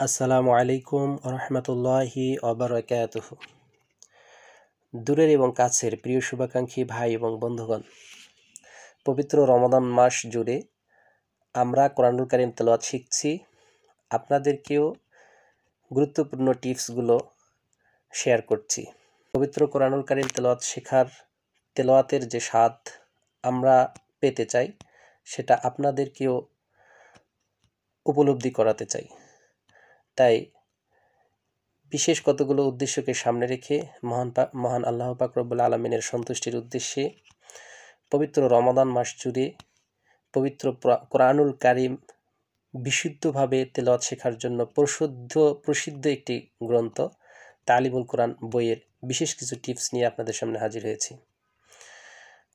আসসালামু আলাইকুম রহমতুল্লাহি অবরাকাতুহু। দূরের এবং কাছের প্রিয় শুভাকাঙ্ক্ষী ভাই এবং বন্ধুগণ, পবিত্র রমাদান মাস জুড়ে আমরা কোরআনুল কারীম তেলাওয়াত শিখছি। আপনাদেরকেও গুরুত্বপূর্ণ টিপসগুলো শেয়ার করছি। পবিত্র কোরআনুল কারীম তেলাওয়াত শেখার তেলাওয়াতের যে স্বাদ আমরা পেতে চাই, সেটা আপনাদেরকেও উপলব্ধি করাতে চাই। তাই বিশেষ কতগুলো উদ্দেশ্যকে সামনে রেখে মহান আল্লাহ পাক রব্বুল আলামিনের সন্তুষ্টির উদ্দেশ্যে পবিত্র রমাদান মাস জুড়ে পবিত্র কোরআনুল কারীম বিশুদ্ধভাবে তেলাওয়াত শেখার জন্য প্রসিদ্ধ একটি গ্রন্থ তালিমুল কোরআন বইয়ের বিশেষ কিছু টিপস নিয়ে আপনাদের সামনে হাজির হয়েছি।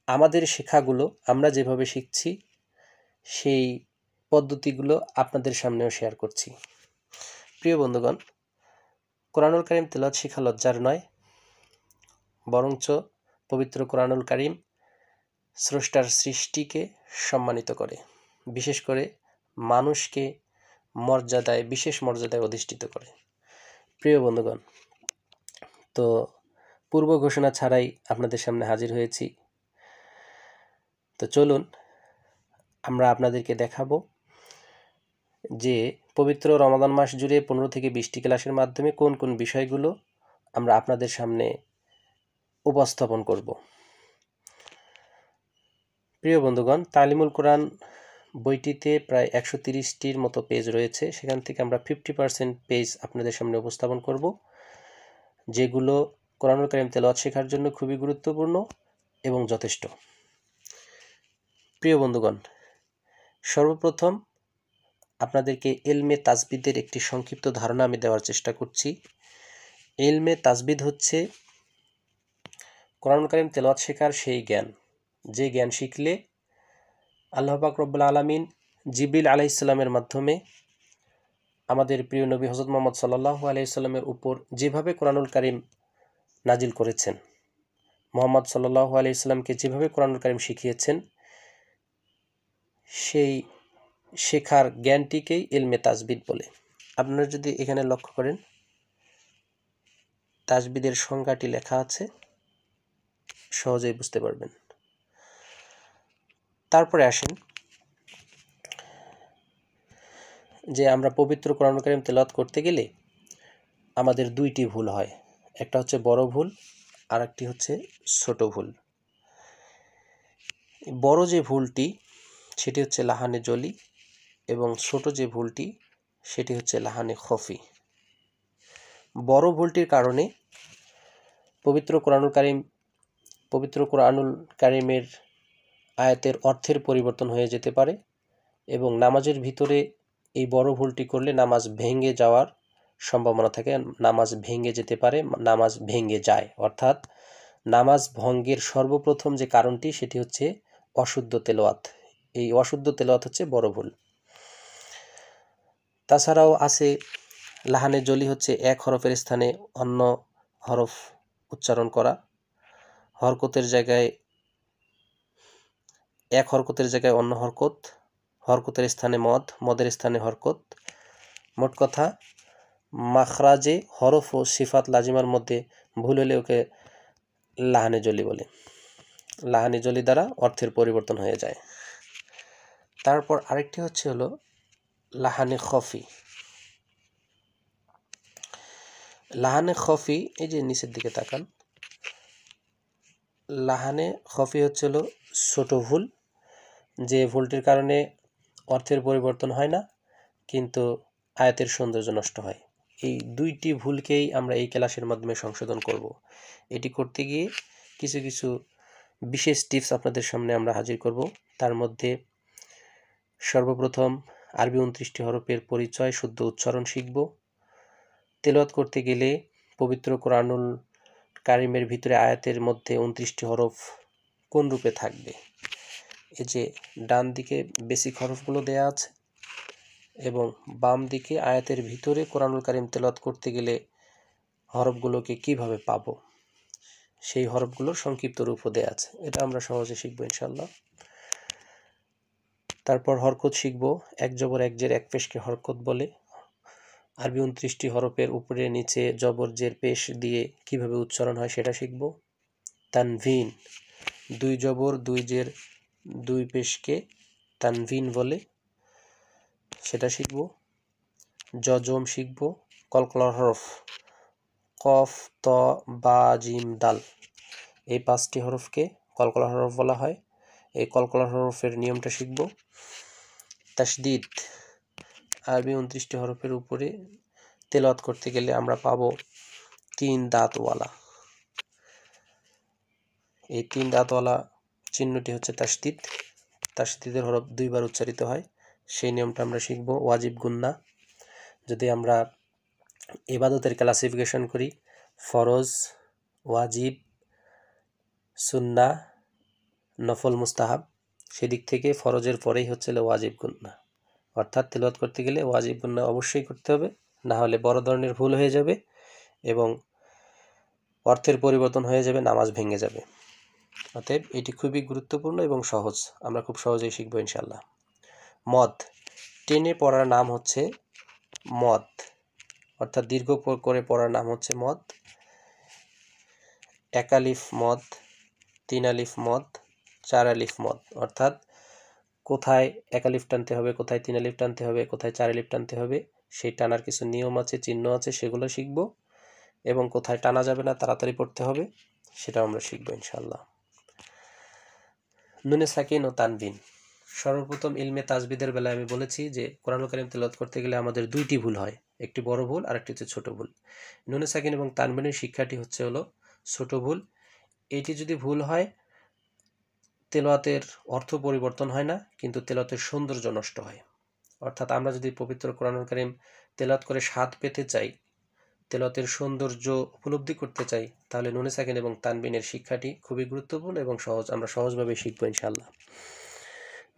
আমাদের শেখাগুলো আমরা যেভাবে শিখছি সেই পদ্ধতিগুলো আপনাদের সামনেও শেয়ার করছি। প্রিয় বন্ধুগণ, কোরআনুল কারীম তেলাওয়াত শেখা লজ্জার নয়, বরঞ্চ পবিত্র কোরআনুল কারীম স্রষ্টার সৃষ্টিকে সম্মানিত করে, বিশেষ করে মানুষকে বিশেষ মর্যাদায় অধিষ্ঠিত করে। প্রিয় বন্ধুগণ, তো পূর্ব ঘোষণা ছাড়াই আপনাদের সামনে হাজির হয়েছি। তো চলুন আমরা আপনাদেরকে দেখাবো যে পবিত্র রমাদান মাস জুড়ে 15 থেকে 20টি ক্লাসের মাধ্যমে কোন কোন বিষয়গুলো আমরা আপনাদের সামনে উপস্থাপন করব। প্রিয় বন্ধুগণ, তালিমুল কোরআন বইটিতে প্রায় 130টির মতো পেজ রয়েছে। সেখান থেকে আমরা 50% পেজ আপনাদের সামনে উপস্থাপন করব, যেগুলো কোরআনুল কারীম তেলাওয়াত শেখার জন্য খুবই গুরুত্বপূর্ণ এবং যথেষ্ট। প্রিয় বন্ধুগণ, সর্বপ্রথম আপনাদেরকে ইলমে তাজবিদের একটি সংক্ষিপ্ত ধারণা আমি দেওয়ার চেষ্টা করছি। ইলমে তাজবিদ হচ্ছে কোরআনুল কারীম তেলাওয়াত শেখার সেই জ্ঞান, যে জ্ঞান শিখলে আল্লাহ পাক রব্বুল আলামিন জিবরিল আলাইহিস সালামের মাধ্যমে আমাদের প্রিয় নবী হযরত মুহাম্মদ সাল্লাল্লাহু আলাইহি সাল্লামের উপর যেভাবে কোরআনুল কারীম নাজিল করেছেন, মুহাম্মদ সাল্লাল্লাহু আলাইহি সাল্লামকে যেভাবে কোরআনুল কারীম শিখিয়েছেন, সেই শেখার জ্ঞানটিকেই ইলমে তাজবিদ বলে। আপনারা যদি এখানে লক্ষ্য করেন, তাজবিদের সংজ্ঞাটি লেখা আছে, সহজেই বুঝতে পারবেন। তারপরে আসেন যে আমরা পবিত্র কোরআনুল কারীম তেলাওয়াত করতে গেলে আমাদের দুইটি ভুল হয়। একটা হচ্ছে বড় ভুল, আর একটি হচ্ছে ছোট ভুল। বড় যে ভুলটি সেটি হচ্ছে লাহানে জলি, এবং ছোট যে ভুলটি সেটি হচ্ছে লাহানে খফি। বড় ভুলটির কারণে পবিত্র কোরআনুল কারীমের আয়াতের অর্থের পরিবর্তন হয়ে যেতে পারে, এবং নামাজের ভিতরে এই বড় ভুলটি করলে নামাজ ভেঙে যাওয়ার সম্ভাবনা থাকে, নামাজ ভেঙে যেতে পারে, নামাজ ভেঙে যায়। অর্থাৎ নামাজ ভঙ্গের সর্বপ্রথম যে কারণটি সেটি হচ্ছে অশুদ্ধ তেলাওয়াত। এই অশুদ্ধ তেলাওয়াত হচ্ছে বড় ভুল। তাছাড়াও আছে লাহানে জলি, হচ্ছে এক হরফের স্থানে অন্য হরফ উচ্চারণ করা, হরকতের জায়গায় এক হরকতের জায়গায় অন্য হরকত, হরকতের স্থানে মদের স্থানে হরকত। মোট কথা, মাখরাজে হরফ ও সিফাত লাজিমার মধ্যে ভুল হলে ওকে লাহানে জলি বলে। লাহানে জলি দ্বারা অর্থের পরিবর্তন হয়ে যায়। তারপর আরেকটি হলো লাহানে খফি। লাহানে খফি, এই যে নিচের দিকে তাকান, লাহানে খফি হলো ছোট ভুল, যে ভুলটির কারণে অর্থের পরিবর্তন হয় না, কিন্তু আয়াতের সৌন্দর্য নষ্ট হয়। এই দুইটি ভুলকেই আমরা এই ক্লাসের মাধ্যমে সংশোধন করব। এটি করতে গিয়ে কিছু কিছু বিশেষ টিপস আপনাদের সামনে আমরা হাজির করব। তার মধ্যে সর্বপ্রথম আরবি 29টি হরফের পরিচয়, শুদ্ধ উচ্চারণ শিখব। তেলাওয়াত করতে গেলে পবিত্র কোরআনুল কারীমের ভিতরে আয়াতের মধ্যে 29টি হরফ কোন রূপে থাকবে, এই যে ডান দিকে বেসিক হরফগুলো দেয়া আছে, এবং বাম দিকে আয়াতের ভিতরে কোরআনুল কারীম তেলাওয়াত করতে গেলে হরফগুলোকে কিভাবে পাবো, সেই হরফগুলোর সংক্ষিপ্ত রূপও দেয়া আছে। এটা আমরা সহজে শিখবো ইনশাআল্লাহ। তারপর হরকত শিখব। এক জবর এক জের এক পেশকে হরকত বলে। আরবি 29টি হরফের উপরে নিচে জবর জের পেশ দিয়ে কিভাবে উচ্চারণ হয় সেটা শিখব। তানভিন, 2 জবর 2 জের 2 পেশকে তানভিন বলে, সেটা শিখব। জজম শিখব। কলকলার হরফ কফ, ত, বা, জিম, দাল, এই 5টি হরফকে কলকলার হরফ বলা হয়। এই কলকলার হরফের নিয়মটা শিখব। তাসদিদ, আরবি 29টি হরফের উপরে তেলাওয়াত করতে গেলে আমরা পাবো 3 দাঁতওয়ালা। এই 3 দাঁতওয়ালা চিহ্নটি হচ্ছে তাসদিদ। তাসদিদের হরফ 2 বার উচ্চারিত হয়, সেই নিয়মটা আমরা শিখব। ওয়াজিব গুন্না, যদি আমরা ইবাদতের ক্লাসিফিকেশন করি ফরজ, ওয়াজিব, সুন্নাহ, নফল, মুস্তাহাব, সেদিক থেকে ফরজের পরেই হচ্ছে ওয়াজিব গুন্না। অর্থাৎ তেলাওয়াত করতে গেলে ওয়াজিব গুন্না অবশ্যই করতে হবে, না হলে বড় ধরনের ভুল হয়ে যাবে এবং অর্থের পরিবর্তন হয়ে যাবে, নামাজ ভেঙে যাবে। অতএব এটি খুবই গুরুত্বপূর্ণ এবং সহজ, আমরা খুব সহজেই শিখব ইনশাল্লাহ। মদ, টেনে পড়ার নাম হচ্ছে মদ, অর্থাৎ দীর্ঘ করে পড়ার নাম হচ্ছে মদ। 1 আলিফ মদ, 3 আলিফ মদ, 4 আলিফ মদ, অর্থাৎ কোথায় 1 আলিফ টানতে হবে, কোথায় 3 আলিফ টানতে হবে, কোথায় 4 আলিফ টানতে হবে, সেই টানার কিছু নিয়ম আছে, চিহ্ন আছে, সেগুলো শিখব। এবং কোথায় টানা যাবে না, তাড়াতাড়ি পড়তে হবে, সেটাও আমরা শিখব ইনশাআল্লাহ। নুনে সাকিন ও তানবিন, সর্বপ্রথম ইলমে তাজবিদের বেলায় আমি বলেছি যে কোরআনুল কারীম তেলাওয়াত করতে গেলে আমাদের 2টি ভুল হয়, একটি বড় ভুল আর একটি হচ্ছে ছোট ভুল। নুনে সাকিন এবং তানবিনের শিক্ষাটি হচ্ছে হলো ছোট ভুল। এটি যদি ভুল হয়, তেলাওয়াতের অর্থ পরিবর্তন হয় না, কিন্তু তেলাওয়াতের সৌন্দর্য নষ্ট হয়। অর্থাৎ আমরা যদি পবিত্র কোরআনুল কারীম তেলাওয়াত করে স্বাদ পেতে চাই, তেলাওয়াতের সৌন্দর্য উপলব্ধি করতে চাই, তাহলে নুনে সাকিন এবং তানবিনের শিক্ষাটি খুবই গুরুত্বপূর্ণ এবং সহজ, আমরা সহজভাবে শিখবো ইনশাআল্লাহ।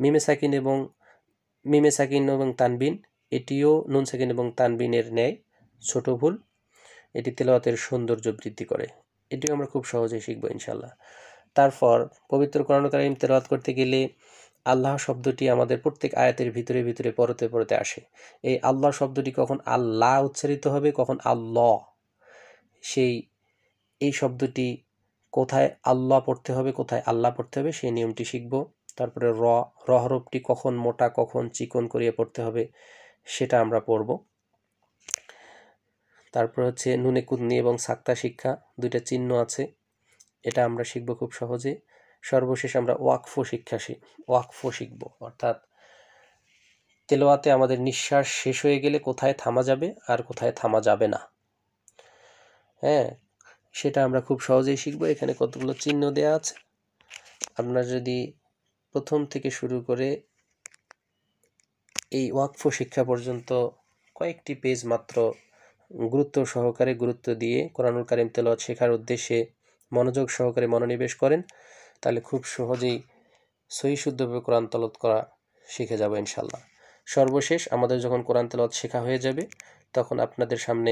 মিমে সাকিন এবং তানবিন, এটিও নুন সাকিন এবং তানবিনের ন্যায় ছোট ভুল, এটি তেলাওয়াতের সৌন্দর্য বৃদ্ধি করে, এটিও আমরা খুব সহজেই শিখবো ইনশাআল্লাহ। তারপর পবিত্র কোরআনুল কারীম তেলাওয়াত করতে গেলে আল্লাহ শব্দটি আমাদের প্রত্যেক আয়াতের ভিতরে ভিতরে পরতে পরতে আসে। এই আল্লাহ শব্দটি কখন আল্লাহ উচ্চারিত হবে, কখন আল্লাহ, এই শব্দটি কোথায় আল্লাহ পড়তে হবে, কোথায় আল্লাহ পড়তে হবে, সেই নিয়মটি শিখব। তারপরে র হরফটি কখন মোটা কখন চিকন করিয়ে পড়তে হবে, সেটা আমরা পড়ব। তারপর হচ্ছে নুনে কুদনি এবং সাক্তা শিক্ষা, 2টা চিহ্ন আছে, এটা আমরা শিখব খুব সহজে। সর্বশেষ আমরা ওয়াকফ শিখব, অর্থাৎ তেলাওয়াতে আমাদের নিঃশ্বাস শেষ হয়ে গেলে কোথায় থামা যাবে আর কোথায় থামা যাবে না, হ্যাঁ, সেটা আমরা খুব সহজেই শিখব। এখানে কতগুলো চিহ্ন দেয়া আছে, আপনারা যদি প্রথম থেকে শুরু করে এই ওয়াকফ শিক্ষা পর্যন্ত কয়েকটি পেজ মাত্র গুরুত্ব দিয়ে কোরআনুল কারীম তেলাওয়াত শেখার উদ্দেশ্যে মনোযোগ সহকারে মনোনিবেশ করেন, তাহলে খুব সহজেই সহি শুদ্ধভাবে কোরআন তেলাওয়াত করা শিখে যাব ইনশাআল্লাহ। সর্বশেষ আমাদের যখন কোরআন তেলাওয়াত শেখা হয়ে যাবে, তখন আপনাদের সামনে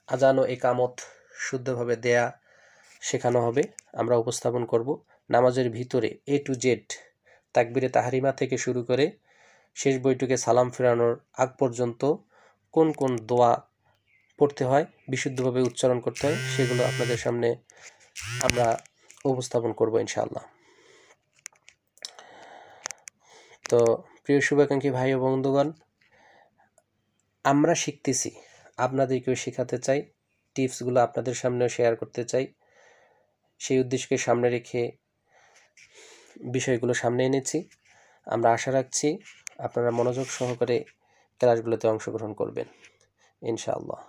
আজান ও ইকামত শুদ্ধভাবে দেয়া শেখানো হবে, আমরা উপস্থাপন করব। নামাজের ভিতরে A to Z তাকবীরে তাহরিমা থেকে শুরু করে শেষ বৈঠকে সালাম ফেরানোর আগ পর্যন্ত কোন কোন দোয়া পড়তে হয়, বিশুদ্ধভাবে উচ্চারণ করতে হয়, সেগুলো আপনাদের সামনে আমরা উপস্থাপন করব ইনশাআল্লাহ। তো প্রিয় শুভাকাঙ্ক্ষী ভাই ও বন্ধুগণ, আমরা শিখতেছি, আপনাদেরকেও শেখাতে চাই, টিপসগুলো আপনাদের সামনেও শেয়ার করতে চাই, সেই উদ্দেশ্যকে সামনে রেখে বিষয়গুলো সামনে এনেছি। আমরা আশা রাখছি আপনারা মনোযোগ সহকারে ক্লাসগুলোতে অংশগ্রহণ করবেন ইনশাআল্লাহ।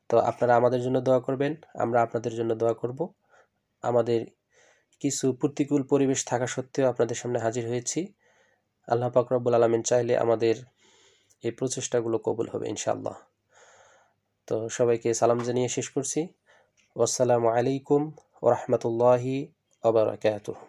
তো আপনারা আমাদের জন্য দোয়া করবেন, আমরা আপনাদের জন্য দোয়া করব। আমাদের কিছু প্রতিকূল পরিবেশ থাকা সত্ত্বেও আপনাদের সামনে হাজির হয়েছি। আল্লাহ পাক রব্বুল আলামিন চাইলে আমাদের এই প্রচেষ্টাগুলো কবুল হবে ইনশাআল্লাহ। তো সবাইকে সালাম জানিয়ে শেষ করছি। আসসালামু আলাইকুম ওয়া রাহমাতুল্লাহি ওয়া বারাকাতুহু।